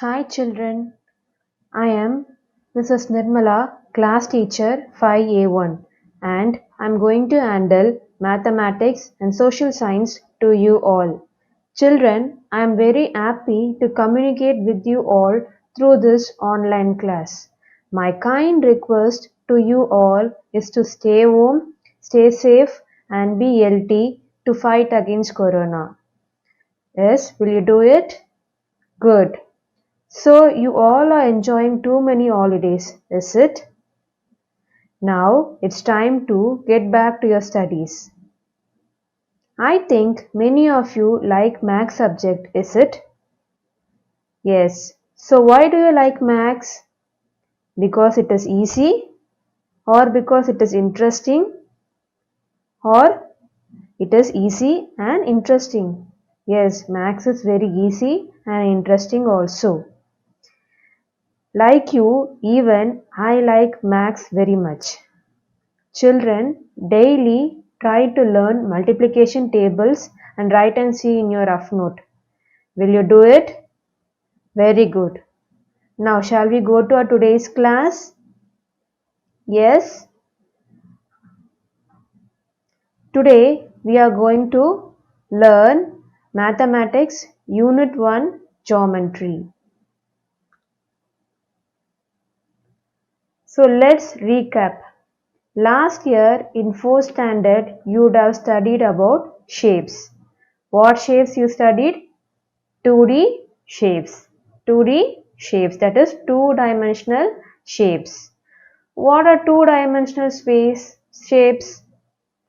Hi children, I am Mrs. Nirmala, class teacher 5A1, and I'm going to handle mathematics and social science to you all. Children, I am very happy to communicate with you all through this online class. My kind request to you all is to stay home, stay safe, and be healthy to fight against corona. Yes, will you do it? Good. So you all are enjoying too many holidays, is it? Now it's time to get back to your studies. I think many of you like maths subject, is it? Yes. So why do you like maths? Because it is easy or because it is interesting or it is easy and interesting. Yes, maths is very easy and interesting also. Like you, even I like maths very much. Children, daily try to learn multiplication tables and write and see in your rough note. Will you do it? Very good. Now, shall we go to our today's class? Yes. Today, we are going to learn Mathematics Unit 1 Geometry. So, let's recap. Last year in 4th standard, you would have studied about shapes. What shapes you studied? 2D shapes. 2D shapes, that is two-dimensional shapes. What are two-dimensional shapes?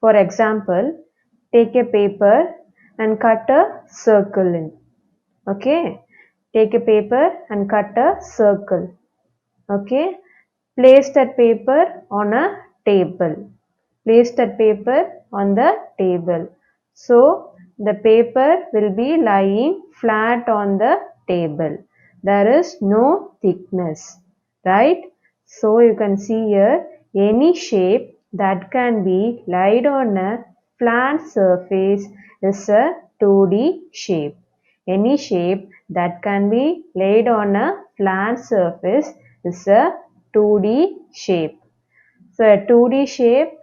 For example, take a paper and cut a circle in. Okay, take a paper and cut a circle. Okay, place that paper on a table. Place that paper on the table. So the paper will be lying flat on the table. There is no thickness, right? So you can see here any shape that can be laid on a flat surface is a 2D shape. Any shape that can be laid on a flat surface is a 2D shape. So a 2D shape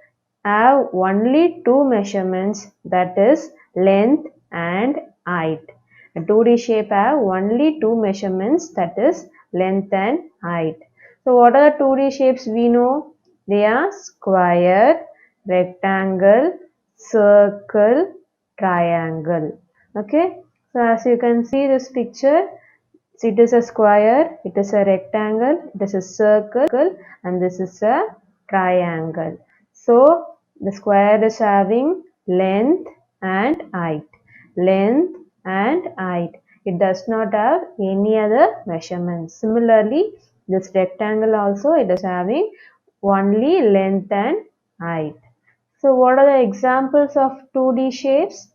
have only two measurements, that is length and height. A 2D shape have only two measurements, that is length and height. So what are the 2D shapes we know? They are square, rectangle, circle, triangle. Okay. So as you can see this picture, it is a square, it is a rectangle, it is a circle, and this is a triangle. So the square is having length and height. Length and height. It does not have any other measurements. Similarly, this rectangle also it is having only length and height. So what are the examples of 2D shapes?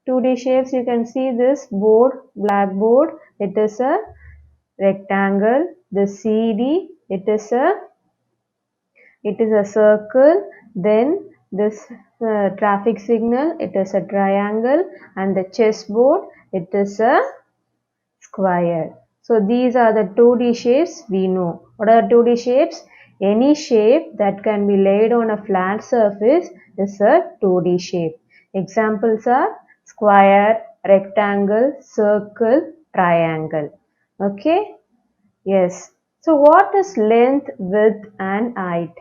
2D shapes, you can see this board, blackboard, it is a rectangle. The CD, it is a circle. Then this traffic signal, it is a triangle, and the chessboard, it is a square. So these are the 2D shapes we know. What are the 2D shapes? Any shape that can be laid on a flat surface is a 2D shape. Examples are square, rectangle, circle, triangle. Okay? Yes. So what is length, width and height?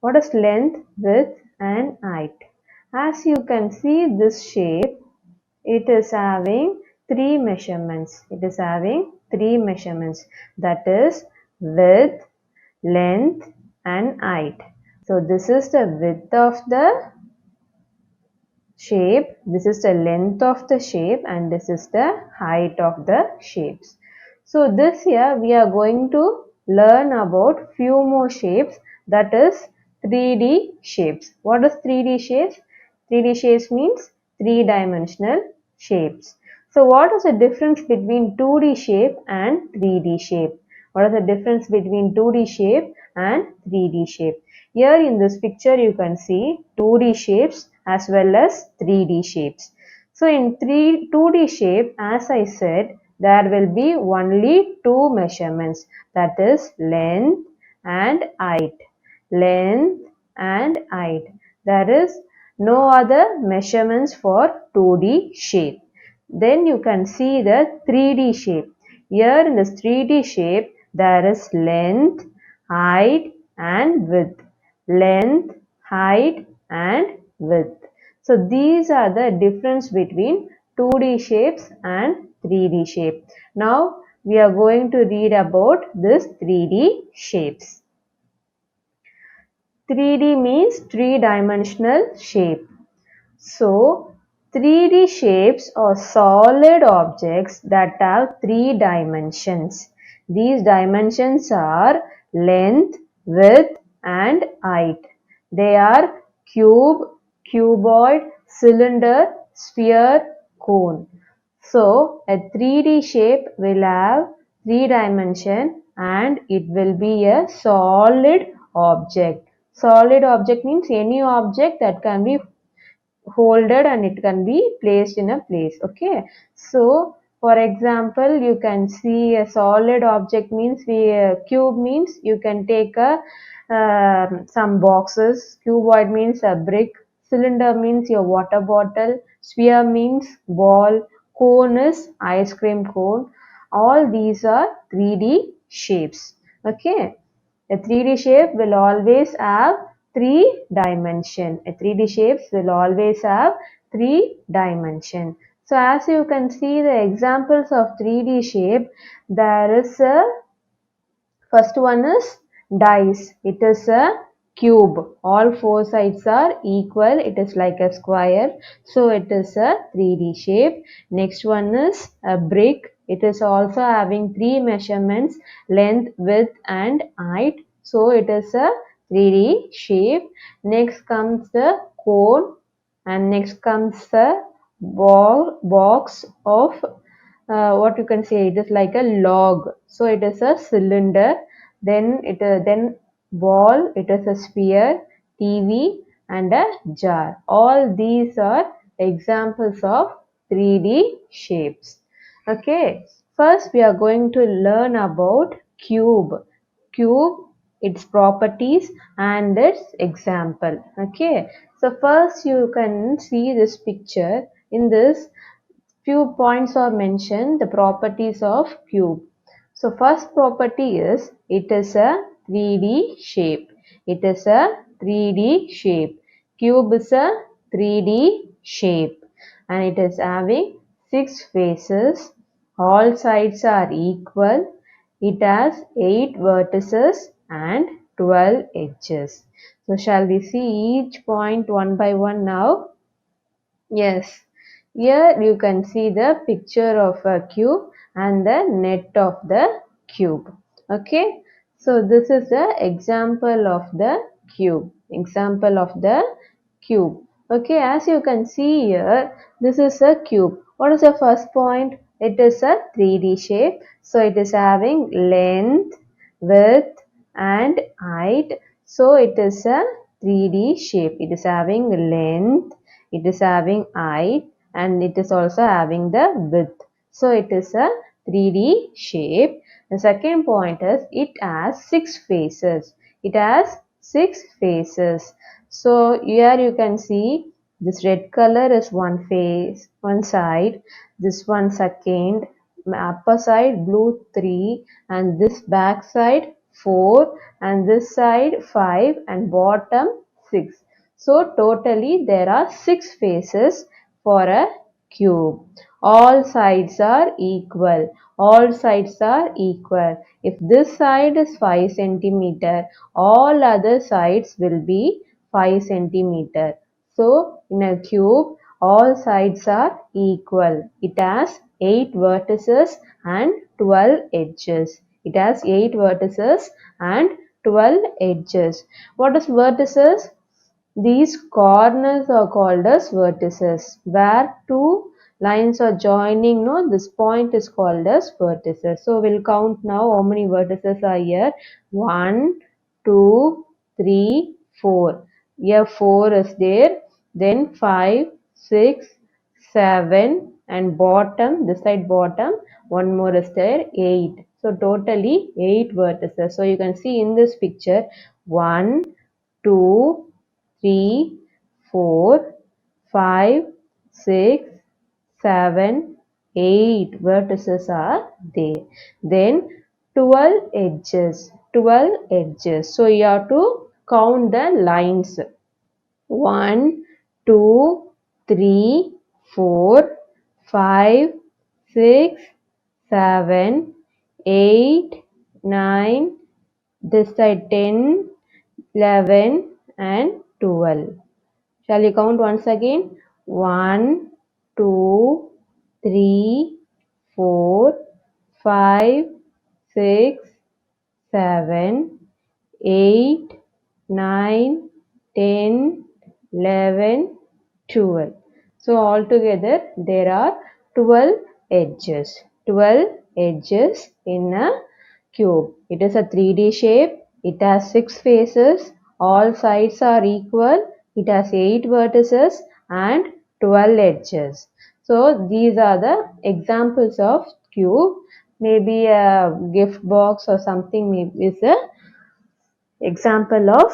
What is length, width and height? As you can see this shape, it is having three measurements. It is having three measurements, that is width, length and height. So this is the width of the shape, this is the length of the shape, and this is the height of the shapes. So this year we are going to learn about few more shapes, that is 3D shapes. What is 3D shapes? 3D shapes means three-dimensional shapes. So what is the difference between 2D shape and 3D shape? What is the difference between 2D shape and 3D shape? Here in this picture you can see 2D shapes as well as 3D shapes. So in 2D shape, as I said, there will be only two measurements, that is length and height. Length and height. There is no other measurements for 2D shape. Then you can see the 3D shape. Here in this 3D shape, there is length, height and width. Length, height and width. So these are the difference between 2D shapes and 3D shape. Now we are going to read about this 3D shapes. 3D means three-dimensional shape. So 3D shapes are solid objects that have three dimensions. These dimensions are length, width and height. They are cube, cuboid, cylinder, sphere, cone. So a 3D shape will have three dimension and it will be a solid object. Solid object means any object that can be holded and it can be placed in a place. Okay, so for example you can see a solid object means cube means you can take a some boxes. Cuboid means a brick. Cylinder means your water bottle. Sphere means ball. Cone is ice cream cone. All these are 3D shapes. Okay, a 3D shape will always have three dimension. A 3D shapes will always have three dimension. So as you can see the examples of 3D shape, there is a first one is dice. It is a cube. All four sides are equal. It is like a square. So it is a 3D shape. Next one is a brick. It is also having three measurements, length, width and height. So it is a 3D shape. Next comes the cone and next comes the box of what you can say, it is like a log. So it is a cylinder. Then ball, it is a sphere, TV and a jar. All these are examples of 3D shapes. Okay, first we are going to learn about cube. Cube, its properties and its example. Okay, so first you can see this picture. In this, few points are mentioned, the properties of cube. So first property is it is a 3D shape. It is a 3D shape. Cube is a 3D shape and it is having 6 faces. All sides are equal. It has 8 vertices and 12 edges. So shall we see each point one by one now? Yes, here you can see the picture of a cube and the net of the cube. Okay, so this is the example of the cube. Example of the cube. Okay, as you can see here, this is a cube. What is the first point? It is a 3D shape. So it is having length, width and height. So it is a 3D shape. It is having length, it is having height and it is also having the width. So it is a 3D shape. The second point is it has 6 faces. It has 6 faces. So here you can see this red color is one face, one side, this one second, upper side blue 3 and this back side 4 and this side 5 and bottom 6. So totally there are 6 faces for a cube. All sides are equal. All sides are equal. If this side is 5 centimeter, all other sides will be 5 centimeter. So in a cube, all sides are equal. It has 8 vertices and 12 edges. It has 8 vertices and 12 edges. What is vertices? These corners are called as vertices. Where two lines are joining, no, this point is called as vertices. So we'll count now how many vertices are here. 1, 2, 3, 4. Here 4 is there. Then 5, 6, 7 and bottom, this side bottom, one more is there, 8. So totally 8 vertices. So you can see in this picture 1, 2, 3, 4, 5, 6, 7, 8 vertices are there. Then 12 edges. 12 edges. So you have to count the lines. 1, 2, 3, 4, 5, 6, 7, 8, 9, this side 10, 11 and 12. Shall we count once again? 1, 2, 3, 4, 5, 6, 7, 8, 9, 10, 11, 12. So altogether there are 12 edges. 12 edges in a cube. It is a 3D shape. It has 6 faces. All sides are equal. It has 8 vertices and 12 edges. So these are the examples of cube. Maybe a gift box or something is a example of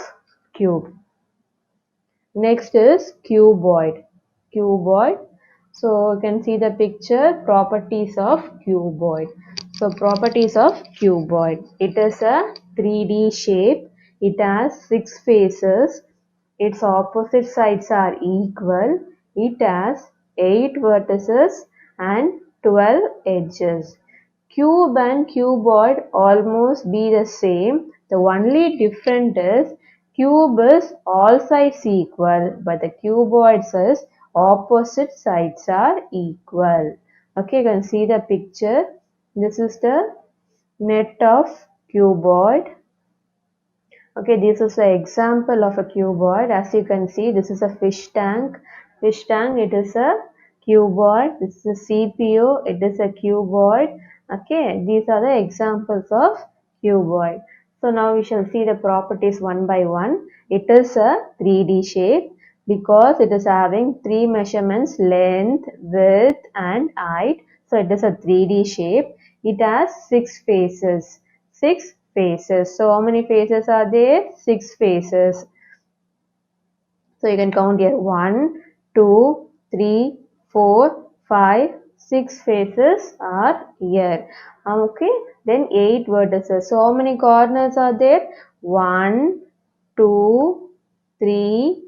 cube. Next is cuboid. Cuboid. So you can see the picture, properties of cuboid. So properties of cuboid. It is a 3D shape. It has 6 faces. Its opposite sides are equal. It has 8 vertices and 12 edges. Cube and cuboid almost be the same. The only difference is cube is all sides equal, but the cuboid is opposite sides are equal. Okay, you can see the picture. This is the net of cuboid. Okay, this is an example of a cuboid. As you can see, this is a fish tank. Fish tank, it is a cuboid. This is a CPU, it is a cuboid. Okay, these are the examples of cuboid. So now we shall see the properties one by one. It is a 3D shape because it is having 3 measurements, length, width and height. So it is a 3D shape. It has 6 faces. 6 faces. So how many faces are there? 6 faces. So you can count here 1, 2, 3, 4, 5, 6 faces are here. Okay. Then 8 vertices. So how many corners are there? 1, 2, 3,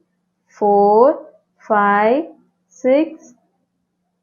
4, 5, 6,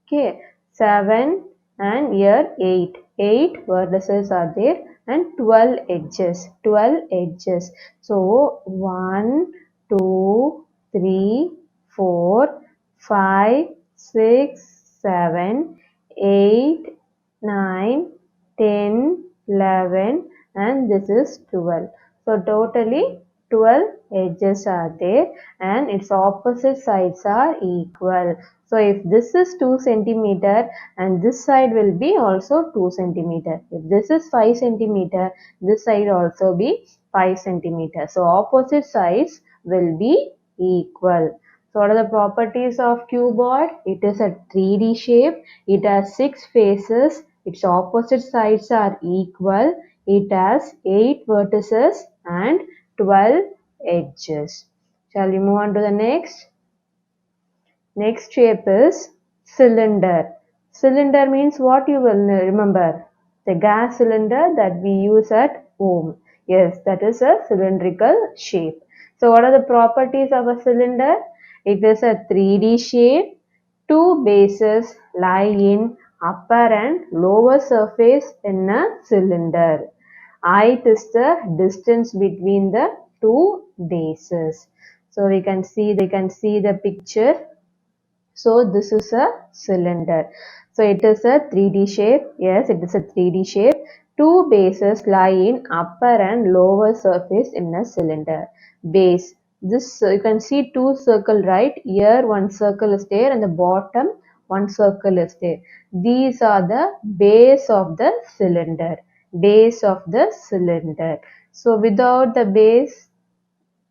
okay, 7 and here 8. 8 vertices are there and 12 edges. 12 edges. So 1, 2, 3, 4, 5, 6, 7, 8, 9, 10, 11 and this is 12. So totally 12 edges are there and its opposite sides are equal. So if this is 2 centimeter and this side will be also 2 centimeter. If this is 5 centimeter, this side also be 5 centimeter. So opposite sides will be equal. So what are the properties of cuboid? It is a 3D shape. It has 6 faces. Its opposite sides are equal. It has 8 vertices and 12 edges. Shall we move on to the next? Next shape is cylinder. Cylinder means what you will remember? The gas cylinder that we use at home. Yes, that is a cylindrical shape. So what are the properties of a cylinder? It is a 3D shape. Two bases lie in upper and lower surface in a cylinder. Height is the distance between the two bases. So we can see the picture. So this is a cylinder. So it is a 3D shape. Yes, it is a 3D shape. Two bases lie in upper and lower surface in a cylinder. Base. This you can see two circle, right? Here one circle is there and the bottom one circle is there. These are the base of the cylinder. Base of the cylinder. So without the base,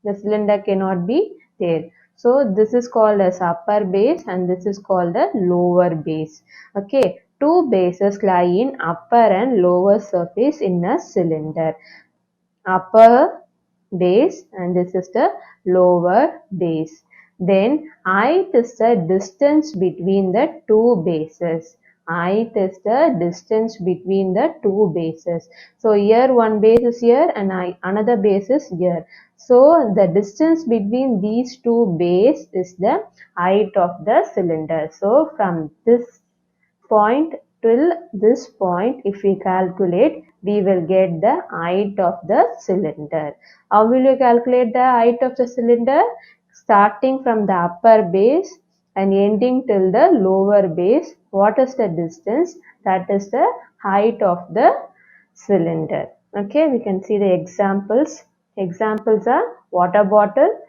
the cylinder cannot be there. So this is called as upper base and this is called the lower base. Okay, two bases lie in upper and lower surface in a cylinder. Upper base and this is the lower base. Then height is the distance between the two bases. Height is the distance between the two bases. So here one base is here and another base is here. So the distance between these two bases is the height of the cylinder. So from this point till this point, if we calculate, we will get the height of the cylinder. How will you calculate the height of the cylinder? Starting from the upper base and ending till the lower base. What is the distance? That is the height of the cylinder. Okay, we can see the examples. Examples are water bottle,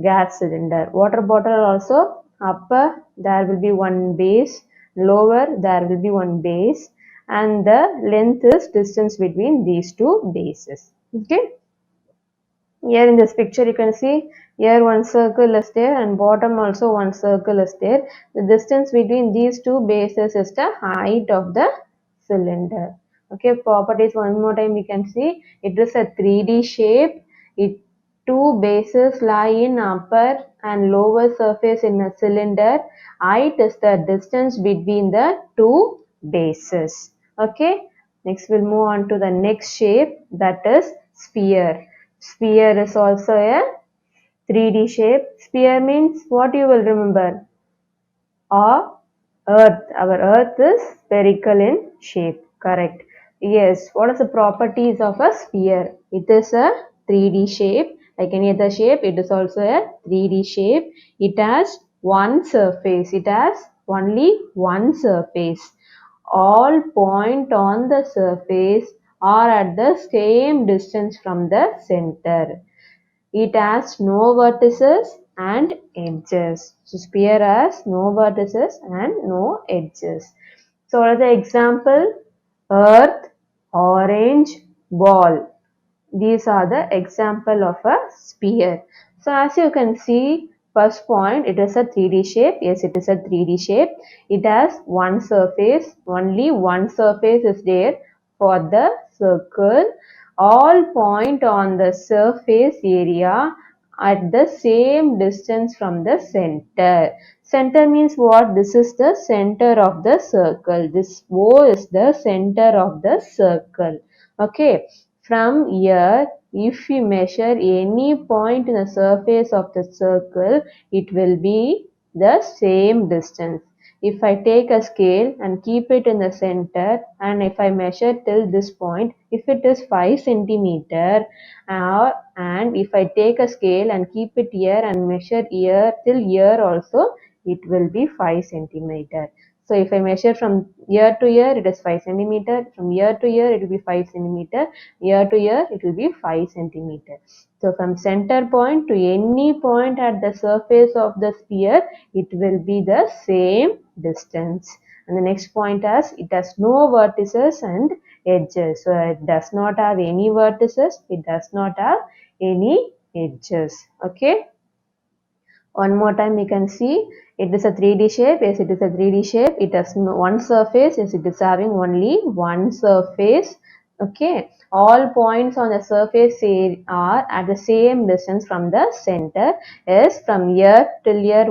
gas cylinder. Water bottle also upper there will be one base, lower there will be one base, and the length is distance between these two bases. Okay. Here in this picture you can see here one circle is there and bottom also one circle is there. The distance between these two bases is the height of the cylinder. Okay, properties one more time we can see. It is a 3D shape. Two bases lie in upper and lower surface in a cylinder. Height is the distance between the two bases. Okay, next we'll move on to the next shape, that is sphere. Sphere is also a 3D shape. Sphere means what you will remember? Or earth. Our earth is spherical in shape. Correct. Yes. What is the properties of a sphere? It is a 3D shape. Like any other shape, it is also a 3D shape. It has one surface. It has only one surface. All points on the surface are at the same distance from the center. It has no vertices and edges. So sphere has no vertices and no edges. So what are the example? Earth, orange, ball. These are the example of a sphere. So as you can see, first point, it is a 3D shape. Yes, it is a 3D shape. It has one surface. Only one surface is there for the circle. All point on the surface area at the same distance from the center. Center means what? This is the center of the circle. This O is the center of the circle. Okay. From here, if we measure any point in the surface of the circle, it will be the same distance. If I take a scale and keep it in the center and if I measure till this point, if it is 5 centimeter and if I take a scale and keep it here and measure here till here also, it will be 5 centimeter. So if I measure from year to year, it is 5 centimeter. From year to year, it will be 5 centimeter. Year to year, it will be 5 centimeter. So from center point to any point at the surface of the sphere, it will be the same distance. And the next point is, it has no vertices and edges. So it does not have any vertices. It does not have any edges. Okay. One more time we can see it is a 3D shape. Yes, it is a 3D shape. It has one surface. Yes, it is having only one surface. Okay. All points on the surface are at the same distance from the center. Yes, from here till here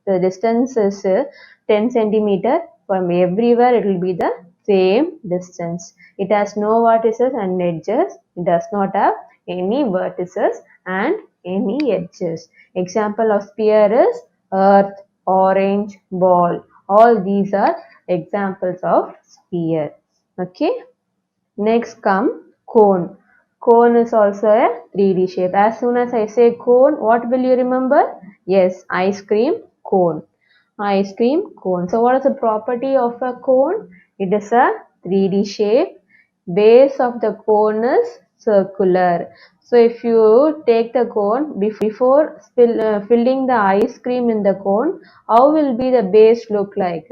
the distance is 10 centimeter. From everywhere it will be the same distance. It has no vertices and edges. It does not have any vertices and any edges. Example of sphere is earth, orange, ball. All these are examples of sphere. Okay. Next come cone. Cone is also a 3D shape. As soon as I say cone, what will you remember? Yes, ice cream cone. Ice cream cone. So what is the property of a cone? It is a 3D shape. Base of the cone is circular. So if you take the cone, before filling the ice cream in the cone, how will be the base look like?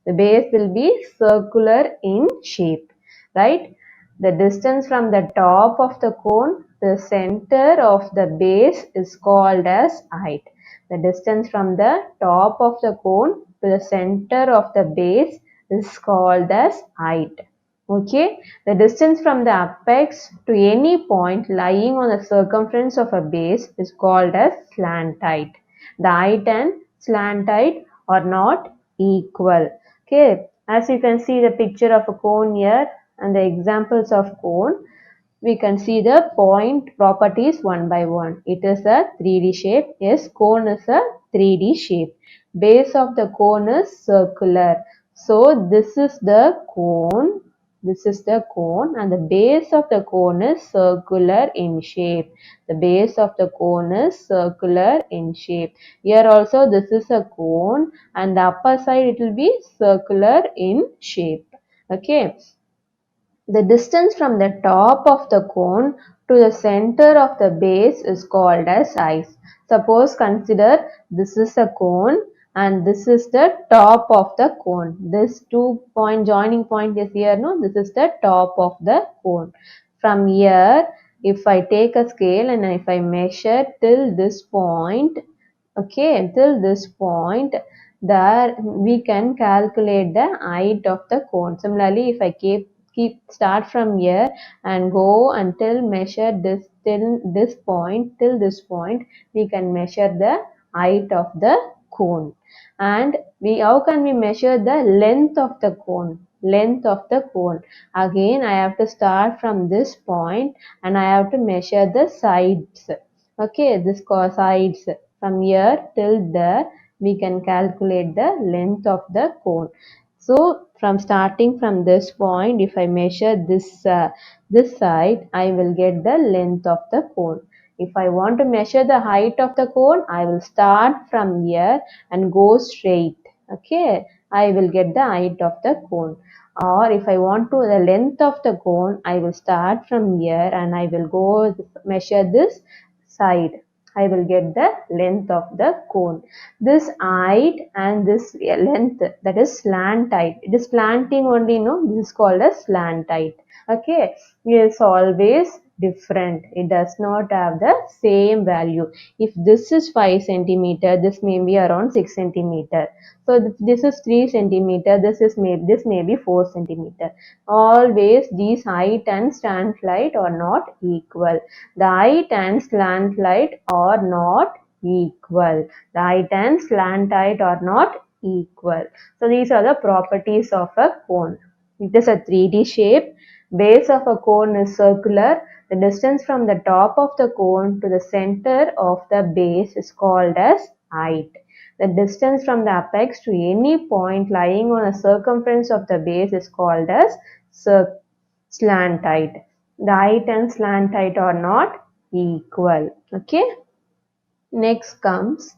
The base will be circular in shape, right? The distance from the top of the cone, the center of the base is called as height. The distance from the top of the cone to the center of the base is called as height. Okay, the distance from the apex to any point lying on the circumference of a base is called as slant height. The height and slant height are not equal. Okay, as you can see the picture of a cone here and the examples of cone, we can see the point properties one by one. It is a 3D shape. Yes, cone is a 3D shape. Base of the cone is circular. So this is the cone. This is the cone and the base of the cone is circular in shape. The base of the cone is circular in shape. Here also this is a cone and the upper side it will be circular in shape. Okay. The distance from the top of the cone to the center of the base is called as height. Suppose consider this is a cone and this is the top of the cone. This 2 point joining point is here, no? This is the top of the cone. From here, if I take a scale and if I measure till this point, okay, till this point, there we can calculate the height of the cone. Similarly, if I keep start from here and go until measure this till this point, we can measure the height of the cone. And we how can we measure the length of the cone? Length of the cone. Again, I have to start from this point and I have to measure the sides. Okay, this sides from here till there we can calculate the length of the cone. So from starting from this point, if I measure this side, I will get the length of the cone. If I want to measure the height of the cone, I will start from here and go straight. Okay, I will get the height of the cone. Or if I want to the length of the cone, I will start from here and I will go measure this side. I will get the length of the cone. This height and this length, that is slant height. It is slanting only, no? This is called as slant height. Okay, it is always different. It does not have the same value. If this is 5 centimeter, this may be around 6 centimeter. So this is 3 centimeter. This may be 4 centimeter. Always these height and slant height are not equal. The height and slant height are not equal. The height and slant height are not equal. So these are the properties of a cone. It is a 3D shape. Base of a cone is circular. The distance from the top of the cone to the center of the base is called as height. The distance from the apex to any point lying on the circumference of the base is called as slant height. The height and slant height are not equal. Okay. Next comes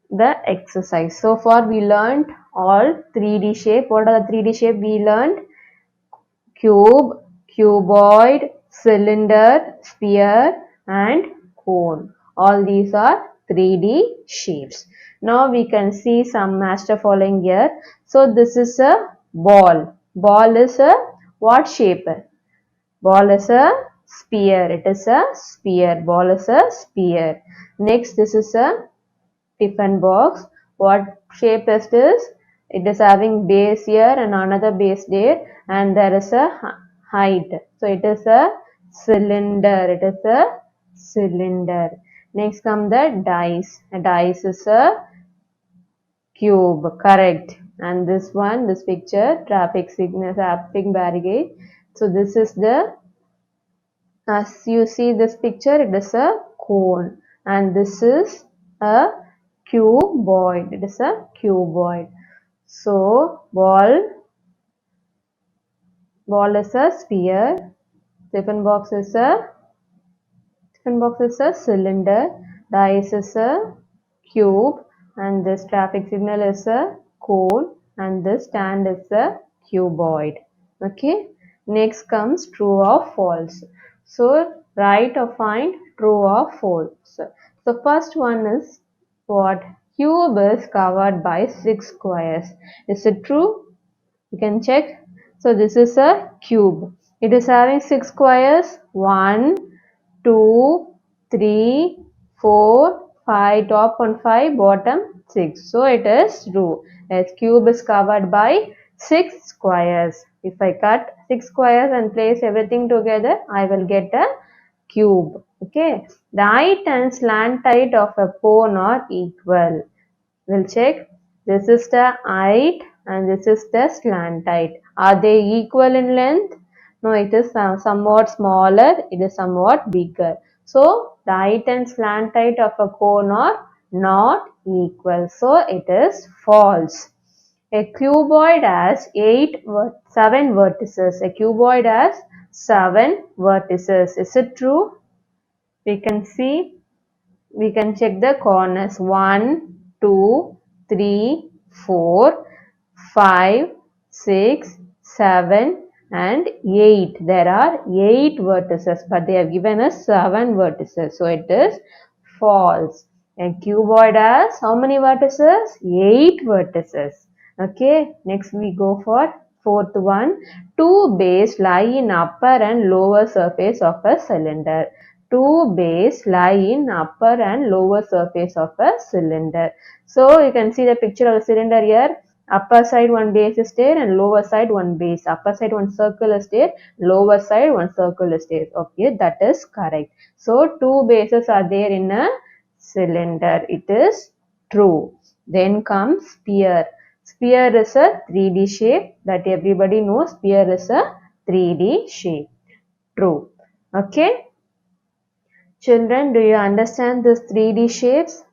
the exercise. So far we learned all 3D shape. What are the 3D shape we learned? Cube, cuboid, cylinder, sphere and cone. All these are 3D shapes. Now we can see some master following here. So this is a ball. Ball is a what shape? Ball is a sphere. It is a sphere. Ball is a sphere. Next, this is a tiffin box. What shape is this? It is having base here and another base there, and there is a height. So it is a cylinder. It is a cylinder. Next come the dice. A dice is a cube. Correct. And this picture, traffic signal, traffic barricade. So this is the, as you see this picture, it is a cone, and this is a cuboid. It is a cuboid. So ball is a sphere. Tiffin box is a cylinder. Dice is a cube, and this traffic signal is a cone, and this stand is a cuboid. Okay. Next comes true or false. So write or find true or false. So first one is what? Cube is covered by 6 squares. Is it true? You can check. So this is a cube. It is having 6 squares. 1, 2, 3, 4, 5, top one 5, bottom 6. So it is true. A cube is covered by 6 squares. If I cut 6 squares and place everything together, I will get a cube. Okay. The height and slant height of a cone are equal. We'll check. This is the height and this is the slant height. Are they equal in length? No, it is somewhat smaller. It is somewhat bigger. So, the height and slant height of a cone are not equal. So, it is false. A cuboid has 7 vertices. A cuboid has 7 vertices. Is it true? We can see. We can check the corners. 1, 2, 3, 4, 5, 6, 7 and 8. There are 8 vertices, but they have given us 7 vertices. So it is false. A cuboid has how many vertices? 8 vertices. Okay, next we go for fourth one. Two bases lie in upper and lower surface of a cylinder. Two bases lie in upper and lower surface of a cylinder. So you can see the picture of the cylinder here. Upper side one base is there and lower side one base. Upper side one circle is there, lower side one circle is there. Okay, that is correct. So two bases are there in a cylinder. It is true. Then comes sphere. Sphere is a 3D shape that everybody knows. Sphere is a 3D shape. True. Okay. Children, do you understand these 3D shapes?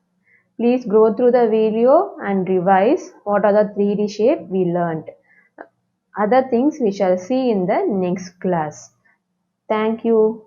Please go through the video and revise what are the 3D shape we learned. Other things we shall see in the next class. Thank you.